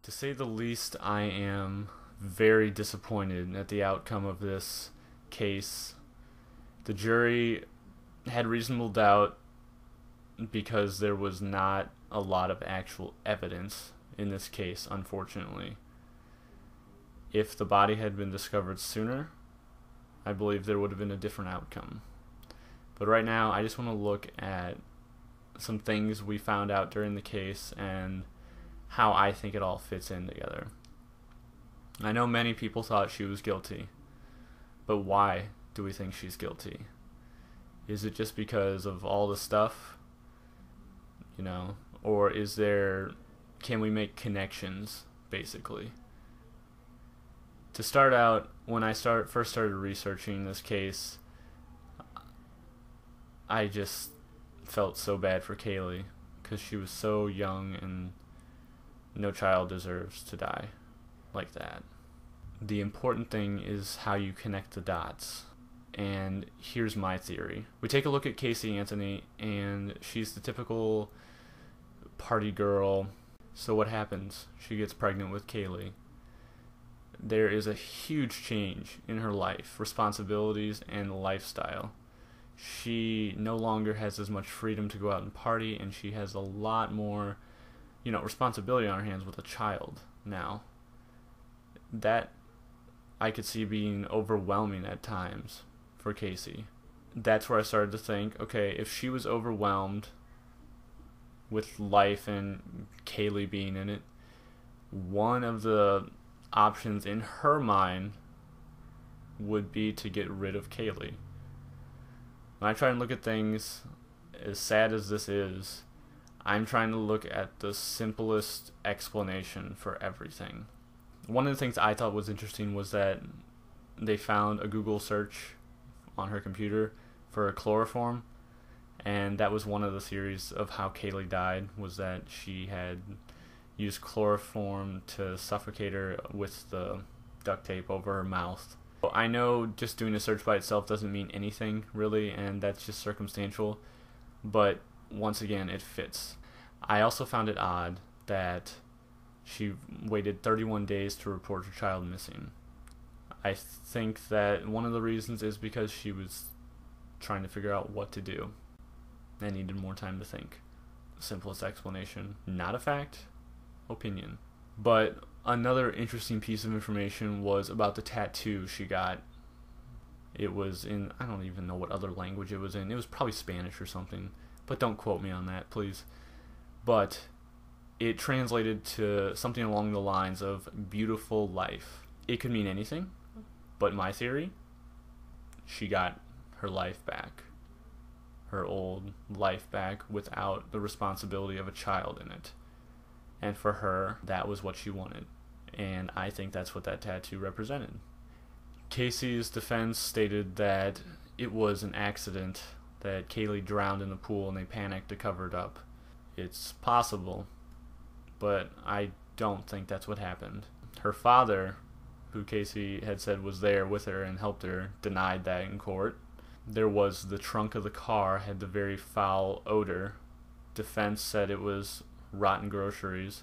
To say the least, I am very disappointed at the outcome of this case. The jury had reasonable doubt because there was not a lot of actual evidence in this case, unfortunately. If the body had been discovered sooner, I believe there would have been a different outcome. But right now, I just want to look at some things we found out during the case and how I think it all fits in together. I know many people thought she was guilty, but why do we think she's guilty? Is it just because of all the stuff, or can we make connections, basically? To start out, when I first started researching this case, I just felt so bad for Kaylee because she was so young and no child deserves to die like that. The important thing is how you connect the dots. And here's my theory. We take a look at Casey Anthony, and she's the typical party girl. So what happens? She gets pregnant with Kaylee. There is a huge change in her life, responsibilities, and lifestyle. She no longer has as much freedom to go out and party, and she has a lot more, responsibility on her hands with a child now. That I could see being overwhelming at times for Casey. That's where I started to think, okay, if she was overwhelmed with life and Kaylee being in it, one of the options in her mind would be to get rid of Kaylee. When I try and look at things, as sad as this is, I'm trying to look at the simplest explanation for everything. One of the things I thought was interesting was that they found a Google search on her computer for a chloroform, and that was one of the theories of how Kaylee died, was that she had used chloroform to suffocate her with the duct tape over her mouth. I know just doing a search by itself doesn't mean anything, really, and that's just circumstantial, but once again, it fits. I also found it odd that she waited 31 days to report her child missing. I think that one of the reasons is because she was trying to figure out what to do and needed more time to think. Simplest explanation. Not a fact, opinion. But another interesting piece of information was about the tattoo she got. It was in, I don't even know what other language it was in. It was probably Spanish or something, but don't quote me on that, please. But it translated to something along the lines of beautiful life. It could mean anything, but my theory, she got her life back, her old life back without the responsibility of a child in it. And for her, that was what she wanted. And I think that's what that tattoo represented. Casey's defense stated that it was an accident, that Kaylee drowned in the pool and they panicked to cover it up. It's possible, but I don't think that's what happened. Her father, who Casey had said was there with her and helped her, denied that in court. There was the trunk of the car had the very foul odor. Defense said it was rotten groceries.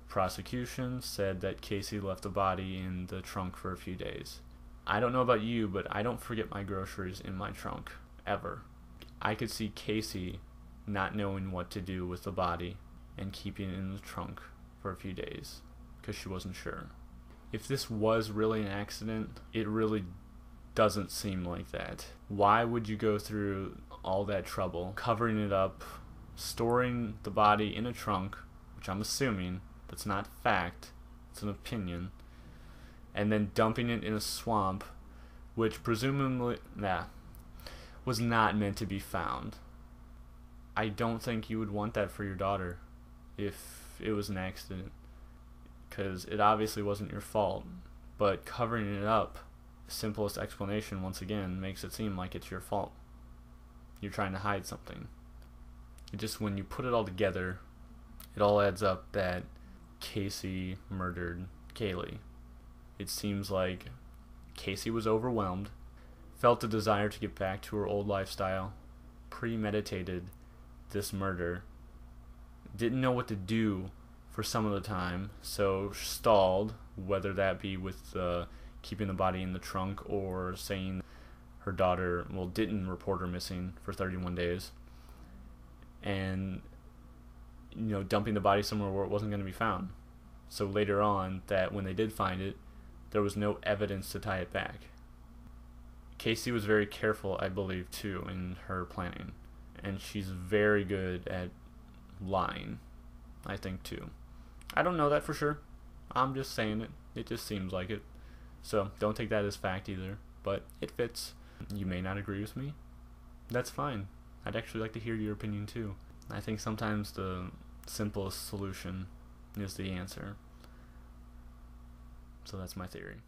Prosecution said that Casey left the body in the trunk for a few days. I don't know about you, but I don't forget my groceries in my trunk, ever. I could see Casey not knowing what to do with the body and keeping it in the trunk for a few days because she wasn't sure. If this was really an accident, it really doesn't seem like that. Why would you go through all that trouble, covering it up, storing the body in a trunk, which I'm assuming, that's not fact, it's an opinion, and then dumping it in a swamp, which presumably, was not meant to be found? I don't think you would want that for your daughter if it was an accident, because it obviously wasn't your fault, but covering it up, the simplest explanation, once again, makes it seem like it's your fault. You're trying to hide something. It just, when you put it all together, it all adds up that Casey murdered Kaylee. It seems like Casey was overwhelmed, felt a desire to get back to her old lifestyle, premeditated this murder, didn't know what to do for some of the time, so stalled, whether that be with keeping the body in the trunk or saying her daughter, didn't report her missing for 31 days, and dumping the body somewhere where it wasn't going to be found. So later on, that when they did find it, there was no evidence to tie it back. Casey was very careful, I believe, too, in her planning, and she's very good at lying, I think, too. I don't know that for sure. I'm just saying it. It just seems like it. So don't take that as fact either, but it fits. You may not agree with me. That's fine. I'd actually like to hear your opinion too. I think sometimes the simplest solution is the answer. So that's my theory.